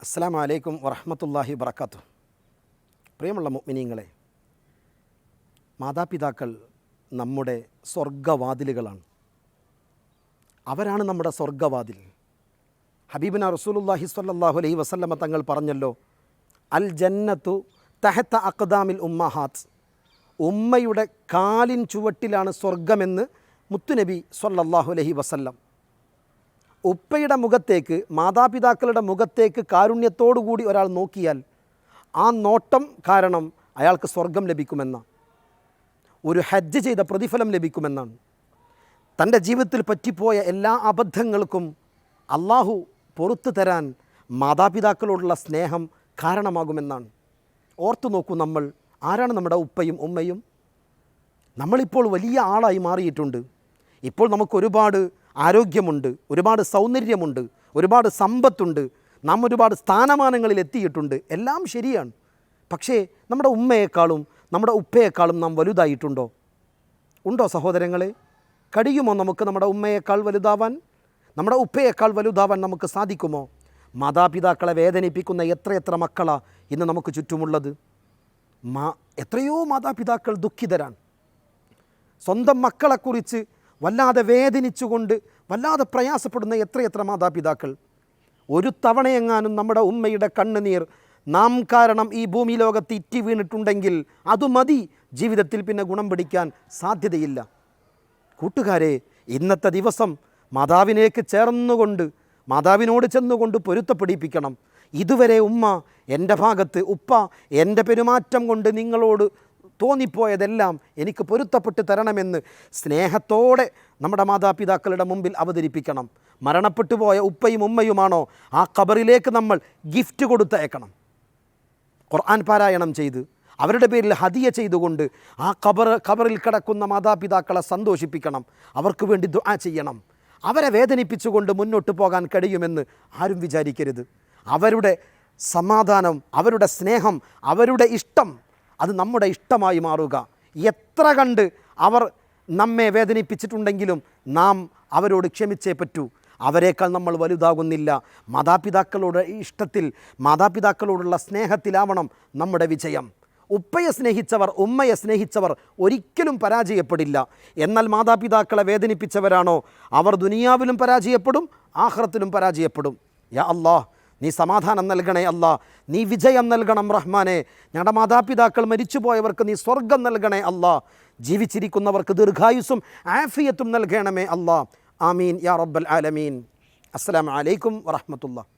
അസ്സലാമു അലൈക്കും വറഹ്മത്തുള്ളാഹി വബറകാതുഹു. പ്രിയമുള്ള മുഅ്മിനീങ്ങളെ, മാതാപിതാക്കൾ നമ്മുടെ സ്വർഗ്ഗവാതിലുകളാണ്. അവരാണ് നമ്മുടെ സ്വർഗ്ഗവാതിൽ. ഹബീബിന റസൂലുള്ളാഹി സ്വല്ലല്ലാഹു അലൈഹി വസല്ലമ തങ്ങൾ പറഞ്ഞല്ലോ, അൽ ജന്നത്തു തഹത്ത അഖ്ദാമിൽ ഉമ്മഹാത്ത്. ഉമ്മയുടെ കാലിൻ ചുവട്ടിലാണ് സ്വർഗമെന്ന് മുത്തുനബി സ്വല്ലല്ലാഹു അലൈഹി വസല്ലം. ഉപ്പയുടെ മുഖത്തേക്ക്, മാതാപിതാക്കളുടെ മുഖത്തേക്ക് കാരുണ്യത്തോടുകൂടി ഒരാൾ നോക്കിയാൽ ആ നോട്ടം കാരണം അയാൾക്ക് സ്വർഗം ലഭിക്കുമെന്ന, ഒരു ഹജ്ജ് ചെയ്ത പ്രതിഫലം ലഭിക്കുമെന്നാണ്. തൻ്റെ ജീവിതത്തിൽ പറ്റിപ്പോയ എല്ലാ അബദ്ധങ്ങൾക്കും അള്ളാഹു പുറത്തു തരാൻ മാതാപിതാക്കളോടുള്ള സ്നേഹം കാരണമാകുമെന്നാണ്. ഓർത്തു നോക്കൂ, നമ്മൾ ആരാണ് നമ്മുടെ ഉപ്പയും ഉമ്മയും? നമ്മളിപ്പോൾ വലിയ ആളായി മാറിയിട്ടുണ്ട്. ഇപ്പോൾ നമുക്ക് ഒരുപാട് ആരോഗ്യമുണ്ട്, ഒരുപാട് സൗന്ദര്യമുണ്ട്, ഒരുപാട് സമ്പത്തുണ്ട്, നാം ഒരുപാട് സ്ഥാനമാനങ്ങളിൽ എത്തിയിട്ടുണ്ട്. എല്ലാം ശരിയാണ്. പക്ഷേ നമ്മുടെ ഉമ്മയെക്കാളും നമ്മുടെ ഉപ്പയെക്കാളും നാം വലുതായിട്ടുണ്ടോ? ഉണ്ടോ സഹോദരങ്ങളെ? കഴിയുമോ നമുക്ക് നമ്മുടെ ഉമ്മയേക്കാൾ വലുതാവാൻ, നമ്മുടെ ഉപ്പയേക്കാൾ വലുതാവാൻ നമുക്ക് സാധിക്കുമോ? മാതാപിതാക്കളെ വേദനിപ്പിക്കുന്ന എത്രയെത്ര മക്കളാണ് ഇന്ന് നമുക്ക് ചുറ്റുമുള്ളത്. എത്രയോ മാതാപിതാക്കൾ ദുഃഖിതരാണ്. സ്വന്തം മക്കളെക്കുറിച്ച് വല്ലാതെ വേദനിച്ചുകൊണ്ട് വല്ലാതെ പ്രയാസപ്പെടുന്ന എത്രയെത്ര മാതാപിതാക്കൾ. ഒരു തവണയെങ്ങാനും നമ്മുടെ ഉമ്മയുടെ കണ്ണുനീർ നാം കാരണം ഈ ഭൂമി ലോകത്ത് ഇറ്റി വീണിട്ടുണ്ടെങ്കിൽ അത് മതി, ജീവിതത്തിൽ പിന്നെ ഗുണം പിടിക്കാൻ സാധ്യതയില്ല. കൂട്ടുകാരെ, ഇന്നത്തെ ദിവസം മാതാവിനേക്ക് ചേർന്നുകൊണ്ട്, മാതാവിനോട് ചെന്നുകൊണ്ട് പൊരുത്തപ്പെടിപ്പിക്കണം. ഇതുവരെ ഉമ്മ എൻ്റെ ഭാഗത്ത്, ഉപ്പ എൻ്റെ പെരുമാറ്റം കൊണ്ട് നിങ്ങളോട് തോന്നിപ്പോയതെല്ലാം എനിക്ക് പൊരുത്തപ്പെട്ട് തരണമെന്ന് സ്നേഹത്തോടെ നമ്മുടെ മാതാപിതാക്കളുടെ മുമ്പിൽ അവതരിപ്പിക്കണം. മരണപ്പെട്ടു പോയ ഉപ്പയും ഉമ്മയുമാണോ, ആ ഖബറിലേക്ക് നമ്മൾ ഗിഫ്റ്റ് കൊടുത്തയക്കണം. ഖുർആൻ പാരായണം ചെയ്ത് അവരുടെ പേരിൽ ഹദിയ ചെയ്തുകൊണ്ട് ആ ഖബറിൽ കിടക്കുന്ന മാതാപിതാക്കളെ സന്തോഷിപ്പിക്കണം. അവർക്ക് വേണ്ടി ദുആ ചെയ്യണം. അവരെ വേദനിപ്പിച്ചുകൊണ്ട് മുന്നോട്ട് പോകാൻ കഴിയുമെന്ന് ആരും വിചാരിക്കരുത്. അവരുടെ സമാധാനം, അവരുടെ സ്നേഹം, അവരുടെ ഇഷ്ടം, അത് നമ്മുടെ ഇഷ്ടമായി മാറുക. എത്ര കണ്ട് അവർ നമ്മെ വേദനിപ്പിച്ചിട്ടുണ്ടെങ്കിലും നാം അവരോട് ക്ഷമിച്ചേ പറ്റൂ. അവരെക്കാൾ നമ്മൾ വലുതാകുന്നില്ല. മാതാപിതാക്കളുടെ ഇഷ്ടത്തിൽ, മാതാപിതാക്കളോടുള്ള സ്നേഹത്തിലാവണം നമ്മുടെ വിജയം. ഉപ്പയെ സ്നേഹിച്ചവർ, ഉമ്മയെ സ്നേഹിച്ചവർ ഒരിക്കലും പരാജയപ്പെടില്ല. എന്നാൽ മാതാപിതാക്കളെ വേദനിപ്പിച്ചവരാണോ, അവർ ദുനിയാവിലും പരാജയപ്പെടും, ആഖിറത്തിലും പരാജയപ്പെടും. യാ അല്ലാഹ്, നീ സമാധാനം നൽകണേ അല്ലാ, നീ വിജയം നൽകണം റഹ്മാനെ. ഞങ്ങളുടെ മാതാപിതാക്കൾ മരിച്ചുപോയവർക്ക് നീ സ്വർഗം നൽകണേ അല്ലാ. ജീവിച്ചിരിക്കുന്നവർക്ക് ദീർഘായുസ്സും ആഫിയത്തും നൽകണമേ അല്ലാ. ആമീൻ യാ റബ്ബൽ ആലമീൻ. അസ്സലാമു അലൈക്കും വറഹ്മത്തുള്ളാഹി.